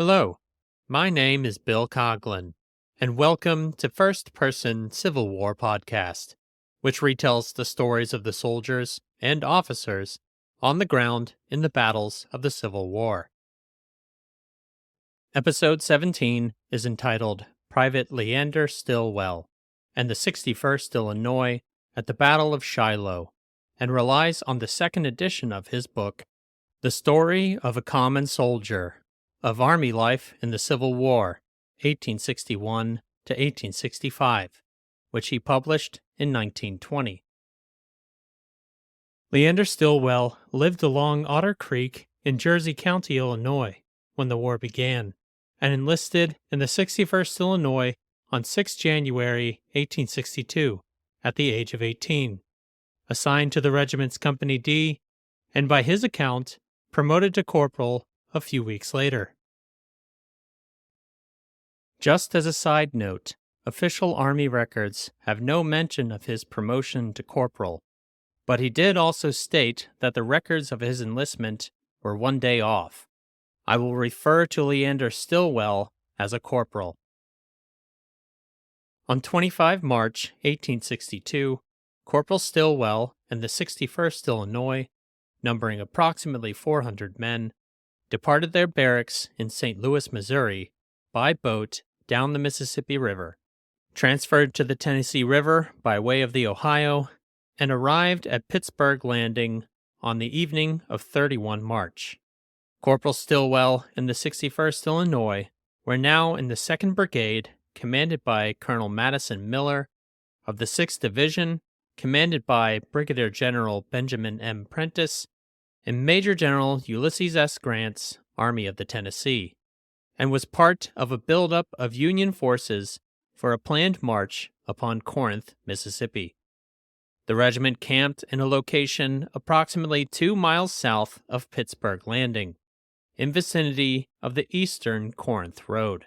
Hello, my name is Bill Coughlin, and welcome to First Person Civil War Podcast, which retells the stories of the soldiers and officers on the ground in the battles of the Civil War. Episode 17 is entitled Private Leander Stillwell and the 61st Illinois at the Battle of Shiloh, and relies on the second edition of his book, The Story of a Common Soldier, of Army Life in the Civil War, 1861 to 1865, which he published in 1920. Leander Stillwell lived along Otter Creek in Jersey County, Illinois, when the war began, and enlisted in the 61st Illinois on 6 January 1862, at the age of 18, assigned to the regiment's Company D, and by his account, promoted to corporal a few weeks later. Just as a side note, official Army records have no mention of his promotion to corporal, but he did also state that the records of his enlistment were 1 day off. I will refer to Leander Stillwell as a corporal. On 25 March 1862, Corporal Stillwell and the 61st Illinois, numbering approximately 400 men, departed their barracks in St. Louis, Missouri, by boat down the Mississippi River, transferred to the Tennessee River by way of the Ohio, and arrived at Pittsburgh Landing on the evening of 31 March. Corporal Stillwell and the 61st Illinois were now in the 2nd Brigade, commanded by Colonel Madison Miller, of the 6th Division, commanded by Brigadier General Benjamin M. Prentice, and Major General Ulysses S. Grant's Army of the Tennessee, and was part of a buildup of Union forces for a planned march upon Corinth, Mississippi. The regiment camped in a location approximately 2 miles south of Pittsburgh Landing, in vicinity of the Eastern Corinth Road.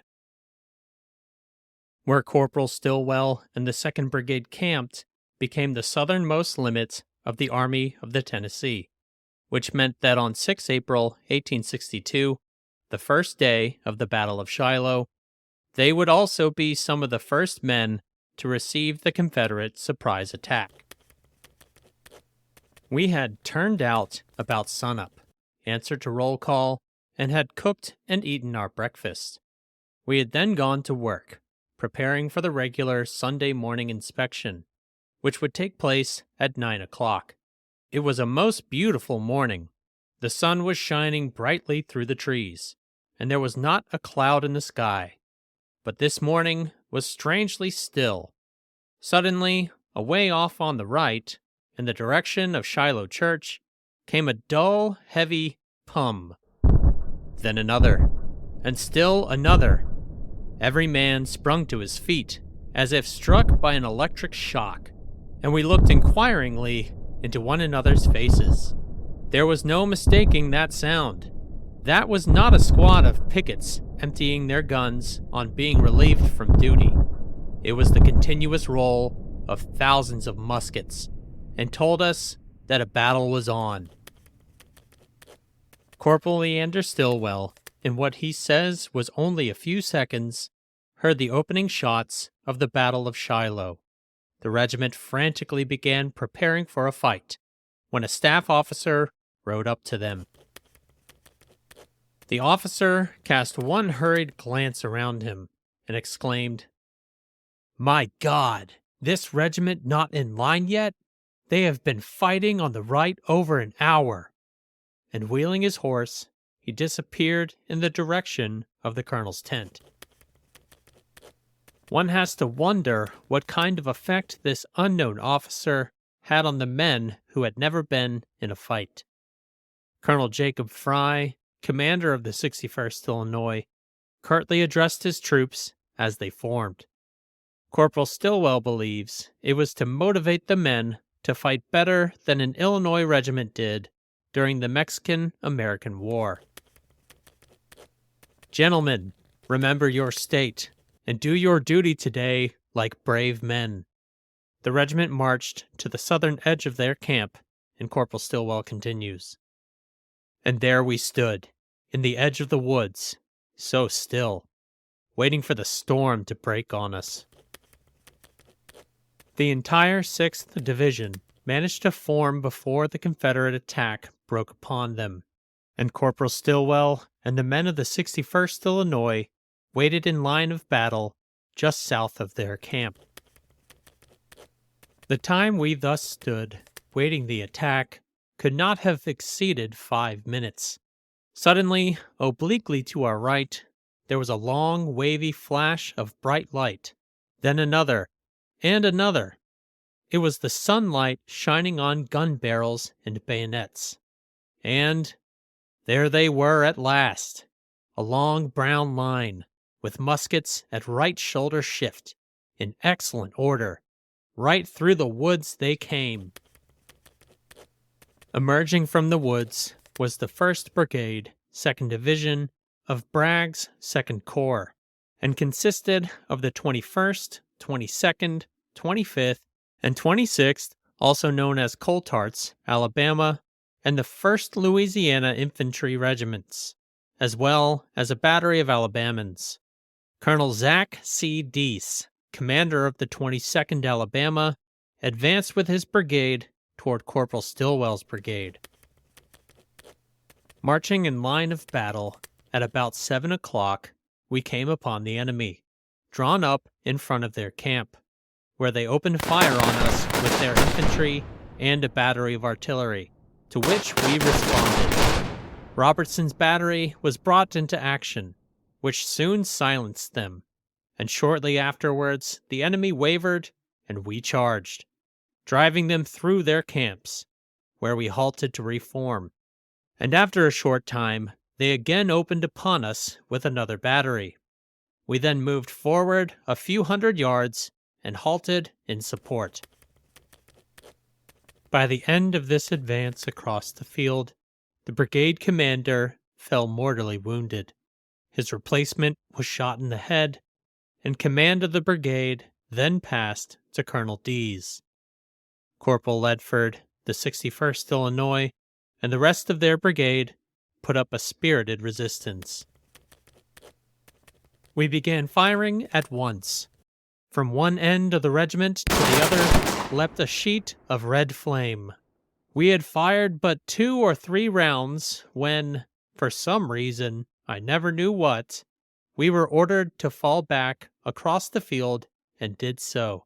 Where Corporal Stillwell and the 2nd Brigade camped became the southernmost limit of the Army of the Tennessee, which meant that on 6 April 1862, the first day of the Battle of Shiloh, they would also be some of the first men to receive the Confederate surprise attack. We had turned out about sunup, answered to roll call, and had cooked and eaten our breakfast. We had then gone to work, preparing for the regular Sunday morning inspection, which would take place at 9 o'clock. It was a most beautiful morning. The sun was shining brightly through the trees, and there was not a cloud in the sky. But this morning was strangely still. Suddenly, away off on the right, in the direction of Shiloh Church, came a dull, heavy pum. Then another, and still another. Every man sprung to his feet, as if struck by an electric shock, and we looked inquiringly into one another's faces. There was no mistaking that sound. That was not a squad of pickets emptying their guns on being relieved from duty. It was the continuous roll of thousands of muskets, and told us that a battle was on. Corporal Leander Stillwell, in what he says was only a few seconds, heard the opening shots of the Battle of Shiloh. The regiment frantically began preparing for a fight, when a staff officer rode up to them. The officer cast one hurried glance around him and exclaimed, "My God, this regiment not in line yet? They have been fighting on the right over an hour." And wheeling his horse, he disappeared in the direction of the colonel's tent. One has to wonder what kind of effect this unknown officer had on the men who had never been in a fight. Colonel Jacob Fry, commander of the 61st Illinois, curtly addressed his troops as they formed. Corporal Stillwell believes it was to motivate the men to fight better than an Illinois regiment did during the Mexican-American War. "Gentlemen, remember your state, and do your duty today like brave men." The regiment marched to the southern edge of their camp, and Corporal Stillwell continues. "And there we stood, in the edge of the woods, so still, waiting for the storm to break on us. The entire 6th Division managed to form before the Confederate attack broke upon them, and Corporal Stillwell and the men of the 61st Illinois waited in line of battle just south of their camp. The time we thus stood, waiting the attack, could not have exceeded 5 minutes. Suddenly, obliquely to our right, there was a long, wavy flash of bright light, then another, and another. It was the sunlight shining on gun barrels and bayonets. And there they were at last, a long brown line, with muskets at right shoulder shift, in excellent order. Right through the woods they came. Emerging from the woods was the 1st Brigade, 2nd Division of Bragg's 2nd Corps, and consisted of the 21st, 22nd, 25th, and 26th, also known as Coltart's, Alabama, and the 1st Louisiana Infantry Regiments, as well as a battery of Alabamans. Colonel Zach C. Deese, commander of the 22nd Alabama, advanced with his brigade toward Corporal Stillwell's brigade. Marching in line of battle, at about 7 o'clock, we came upon the enemy, drawn up in front of their camp, where they opened fire on us with their infantry and a battery of artillery, to which we responded. Robertson's battery was brought into action, which soon silenced them, and shortly afterwards the enemy wavered and we charged, driving them through their camps, where we halted to reform. And after a short time, they again opened upon us with another battery. We then moved forward a few hundred yards and halted in support. By the end of this advance across the field, the brigade commander fell mortally wounded. His replacement was shot in the head, and command of the brigade then passed to Colonel Deese. Corporal Ledford, the 61st Illinois, and the rest of their brigade put up a spirited resistance. We began firing at once. From one end of the regiment to the other leapt a sheet of red flame. We had fired but 2 or 3 rounds when, for some reason, I never knew what, we were ordered to fall back across the field and did so.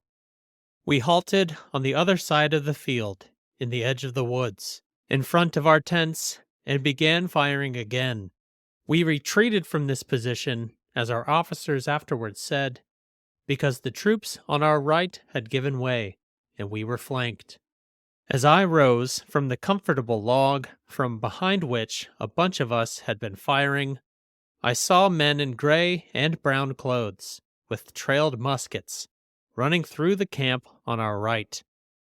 We halted on the other side of the field, in the edge of the woods, in front of our tents, and began firing again. We retreated from this position, as our officers afterwards said, because the troops on our right had given way, and we were flanked. As I rose from the comfortable log from behind which a bunch of us had been firing, I saw men in gray and brown clothes, with trailed muskets, running through the camp on our right.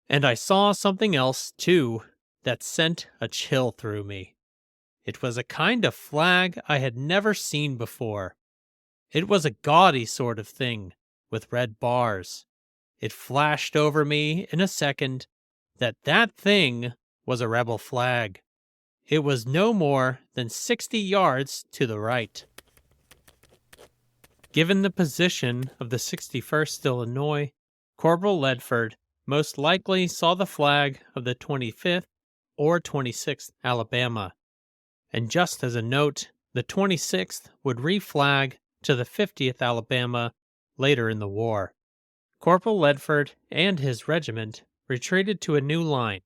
And I saw something else, too, that sent a chill through me. It was a kind of flag I had never seen before. It was a gaudy sort of thing, with red bars. It flashed over me in a second that thing was a rebel flag. It was no more than 60 yards to the right. Given the position of the 61st Illinois, Corporal Ledford most likely saw the flag of the 25th or 26th Alabama. And just as a note, the 26th would reflag to the 50th Alabama later in the war. Corporal Ledford and his regiment retreated to a new line,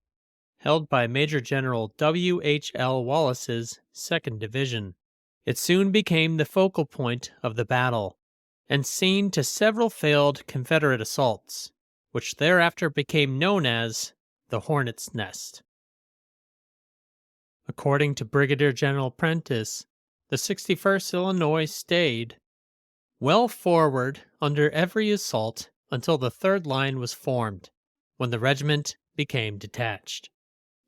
held by Major General W.H.L. Wallace's 2nd Division. It soon became the focal point of the battle, and scene to several failed Confederate assaults, which thereafter became known as the Hornet's Nest. According to Brigadier General Prentice, the 61st Illinois stayed well forward under every assault until the third line was formed, when the regiment became detached.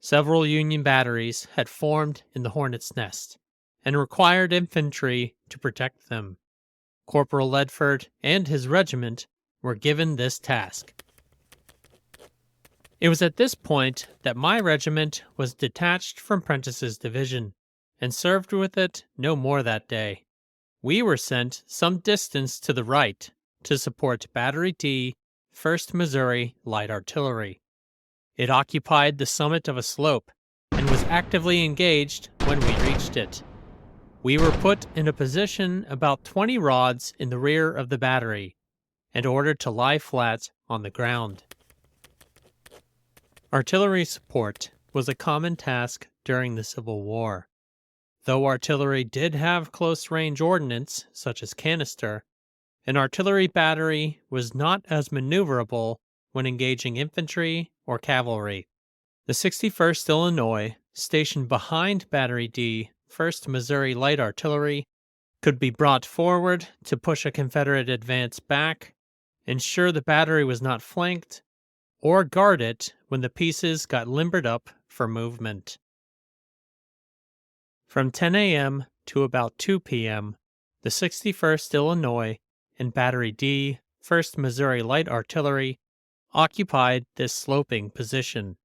Several Union batteries had formed in the Hornet's Nest, and required infantry to protect them. Corporal Ledford and his regiment were given this task. It was at this point that my regiment was detached from Prentice's division, and served with it no more that day. We were sent some distance to the right to support Battery D, 1st Missouri Light Artillery. It occupied the summit of a slope and was actively engaged when we reached it. We were put in a position about 20 rods in the rear of the battery and ordered to lie flat on the ground. Artillery support was a common task during the Civil War. Though artillery did have close-range ordnance, such as canister, an artillery battery was not as maneuverable when engaging infantry or cavalry. The 61st Illinois, stationed behind Battery D, 1st Missouri Light Artillery, could be brought forward to push a Confederate advance back, ensure the battery was not flanked, or guard it when the pieces got limbered up for movement. From 10 a.m. to about 2 p.m., the 61st Illinois and Battery D, 1st Missouri Light Artillery, occupied this sloping position.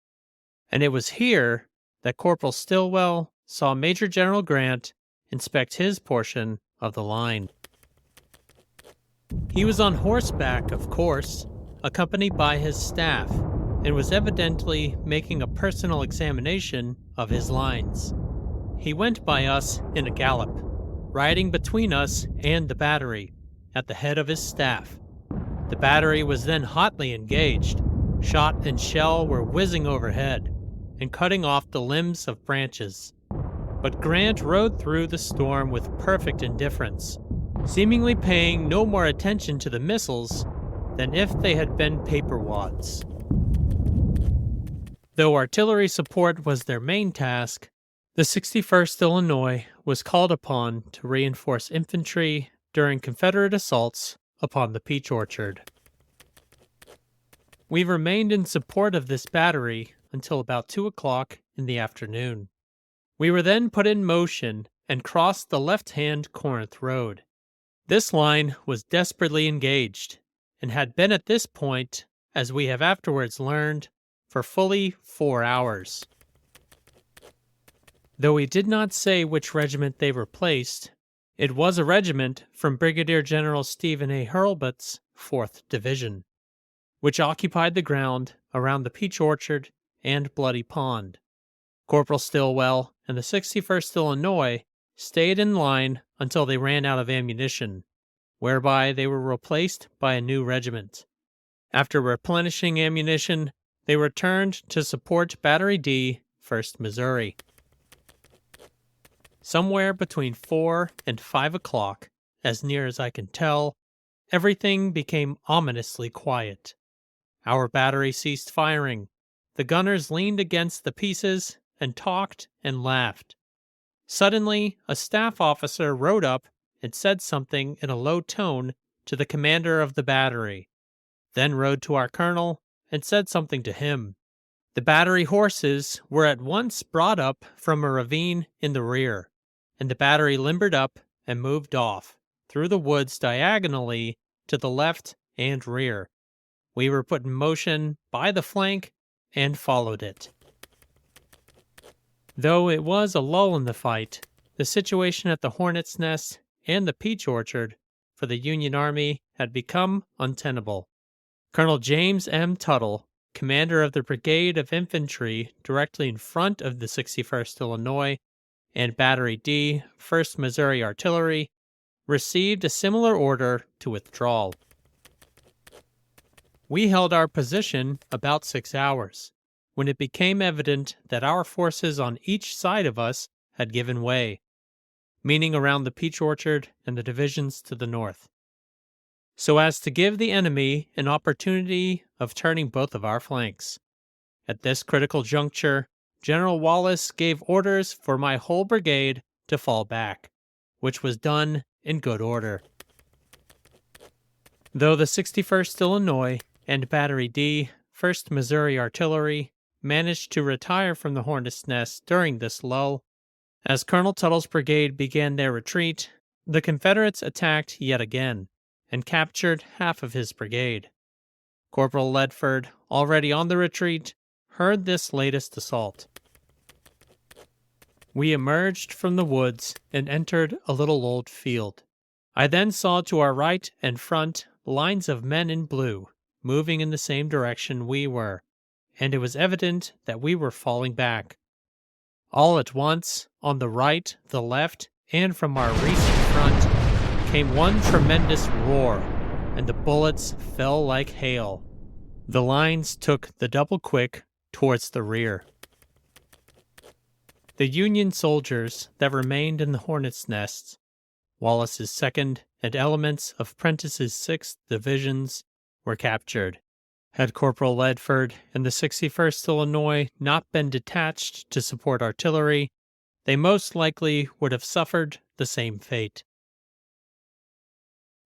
And it was here that Corporal Stillwell saw Major General Grant inspect his portion of the line. He was on horseback, of course, accompanied by his staff, and was evidently making a personal examination of his lines. He went by us in a gallop, riding between us and the battery, at the head of his staff. The battery was then hotly engaged. Shot and shell were whizzing overhead and cutting off the limbs of branches. But Grant rode through the storm with perfect indifference, seemingly paying no more attention to the missiles than if they had been paper wads. Though artillery support was their main task, the 61st Illinois was called upon to reinforce infantry during Confederate assaults upon the Peach Orchard. We remained in support of this battery until about 2 o'clock in the afternoon. We were then put in motion and crossed the left-hand Corinth Road. This line was desperately engaged and had been at this point, as we have afterwards learned, for fully 4 hours. Though we did not say which regiment they replaced, it was a regiment from Brigadier General Stephen A. Hurlbut's 4th Division, which occupied the ground around the Peach Orchard and Bloody Pond. Corporal Stillwell and the 61st Illinois stayed in line until they ran out of ammunition, whereby they were replaced by a new regiment. After replenishing ammunition, they returned to support Battery D, 1st Missouri. Somewhere between 4 and 5 o'clock, as near as I can tell, everything became ominously quiet. Our battery ceased firing. The gunners leaned against the pieces and talked and laughed. Suddenly, a staff officer rode up and said something in a low tone to the commander of the battery, then rode to our colonel and said something to him. The battery horses were at once brought up from a ravine in the rear, and the battery limbered up and moved off through the woods diagonally to the left and rear. We were put in motion by the flank and followed it. Though it was a lull in the fight, the situation at the Hornet's Nest and the Peach Orchard for the Union Army had become untenable. Colonel James M. Tuttle, commander of the Brigade of Infantry directly in front of the 61st Illinois and Battery D, 1st Missouri Artillery, received a similar order to withdraw. We held our position about 6 hours, when it became evident that our forces on each side of us had given way, meaning around the Peach Orchard and the divisions to the north, so as to give the enemy an opportunity of turning both of our flanks. At this critical juncture, General Wallace gave orders for my whole brigade to fall back, which was done in good order. Though the 61st Illinois and Battery D, 1st Missouri Artillery, managed to retire from the Hornet's Nest during this lull, as Colonel Tuttle's brigade began their retreat, the Confederates attacked yet again and captured half of his brigade. Corporal Ledford, already on the retreat, heard this latest assault. We emerged from the woods and entered a little old field, I then saw to our right and front lines of men in blue, moving in the same direction we were, and it was evident that we were falling back. All at once, on the right, the left, and from our recent front, came one tremendous roar, and the bullets fell like hail. The lines took the double quick towards the rear. The Union soldiers that remained in the Hornet's nests, Wallace's 2nd and elements of Prentice's 6th divisions, were captured. Had Corporal Ledford and the 61st Illinois not been detached to support artillery, they most likely would have suffered the same fate.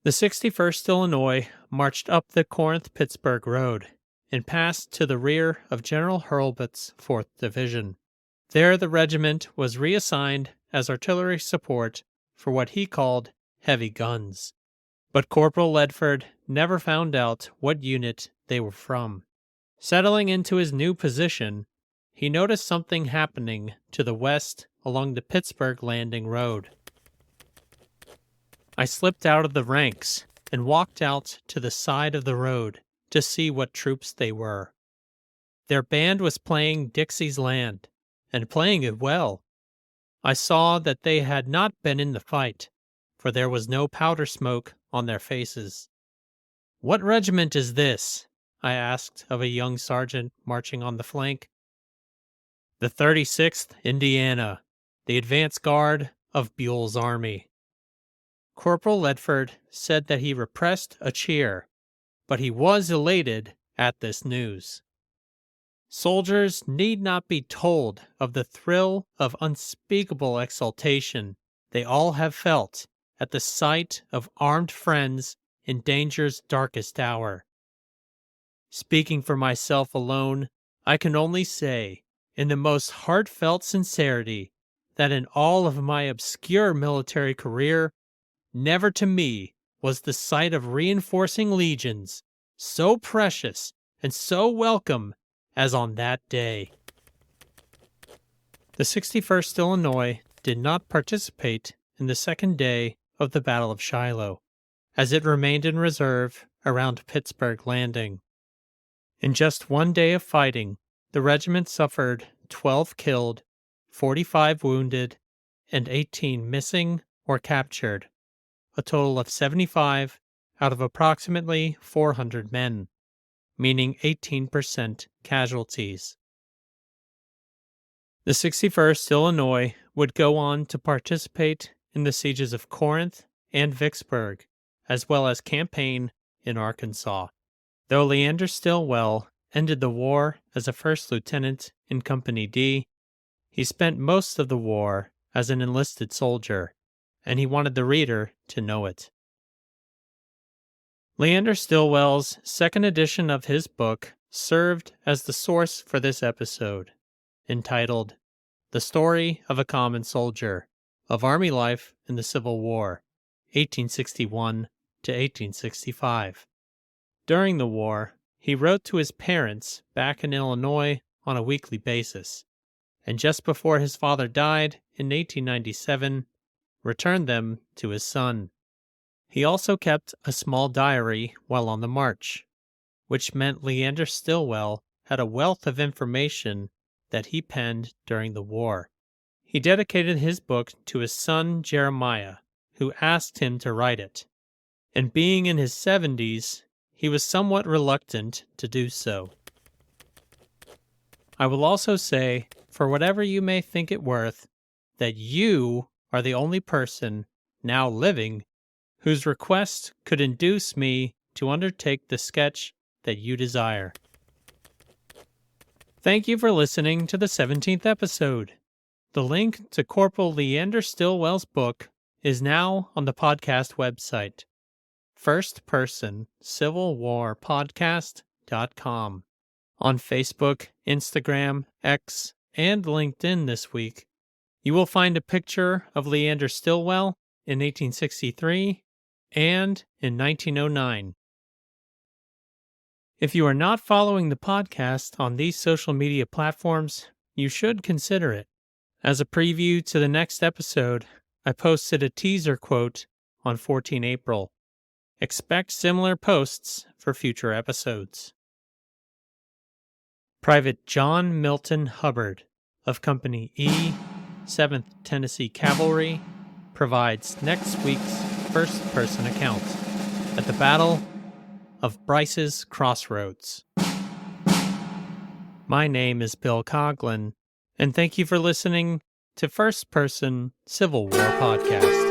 The 61st Illinois marched up the Corinth-Pittsburgh Road and passed to the rear of General Hurlbut's 4th Division. There the regiment was reassigned as artillery support for what he called heavy guns. But Corporal Ledford never found out what unit they were from. Settling into his new position, he noticed something happening to the west along the Pittsburgh Landing Road. I slipped out of the ranks and walked out to the side of the road to see what troops they were. Their band was playing Dixie's Land, and playing it well. I saw that they had not been in the fight, for there was no powder smoke on their faces. "What regiment is this?" I asked of a young sergeant marching on the flank. "The 36th Indiana, the advance guard of Buell's army." Corporal Ledford said that he repressed a cheer, but he was elated at this news. Soldiers need not be told of the thrill of unspeakable exultation they all have felt at the sight of armed friends in danger's darkest hour. Speaking for myself alone, I can only say, in the most heartfelt sincerity, that in all of my obscure military career, never to me was the sight of reinforcing legions so precious and so welcome as on that day. The 61st Illinois did not participate in the second day of the Battle of Shiloh, as it remained in reserve around Pittsburgh Landing. In just one day of fighting, the regiment suffered 12 killed, 45 wounded, and 18 missing or captured, a total of 75 out of approximately 400 men, meaning 18% casualties. The 61st Illinois would go on to participate in the sieges of Corinth and Vicksburg, as well as campaign in Arkansas. Though Leander Stillwell ended the war as a first lieutenant in Company D, he spent most of the war as an enlisted soldier, and he wanted the reader to know it. Leander Stillwell's second edition of his book served as the source for this episode, entitled The Story of a Common Soldier of Army Life in the Civil War, 1861 to 1865. During the war, he wrote to his parents back in Illinois on a weekly basis, and just before his father died in 1897, returned them to his son. He also kept a small diary while on the march, which meant Leander Stillwell had a wealth of information that he penned during the war. He dedicated his book to his son Jeremiah, who asked him to write it, and being in his 70s, he was somewhat reluctant to do so. I will also say, for whatever you may think it worth, that you are the only person now living whose request could induce me to undertake the sketch that you desire. Thank you for listening to the 17th episode. The link to Corporal Leander Stillwell's book is now on the podcast website, firstpersoncivilwarpodcast.com. On Facebook, Instagram, X, and LinkedIn this week, you will find a picture of Leander Stillwell in 1863 and in 1909. If you are not following the podcast on these social media platforms, you should consider it. As a preview to the next episode, I posted a teaser quote on 14 April. Expect similar posts for future episodes. Private John Milton Hubbard of Company E, 7th Tennessee Cavalry, provides next week's first-person account at the Battle of Bryce's Crossroads. My name is Bill Coughlin, and thank you for listening to First Person Civil War Podcast.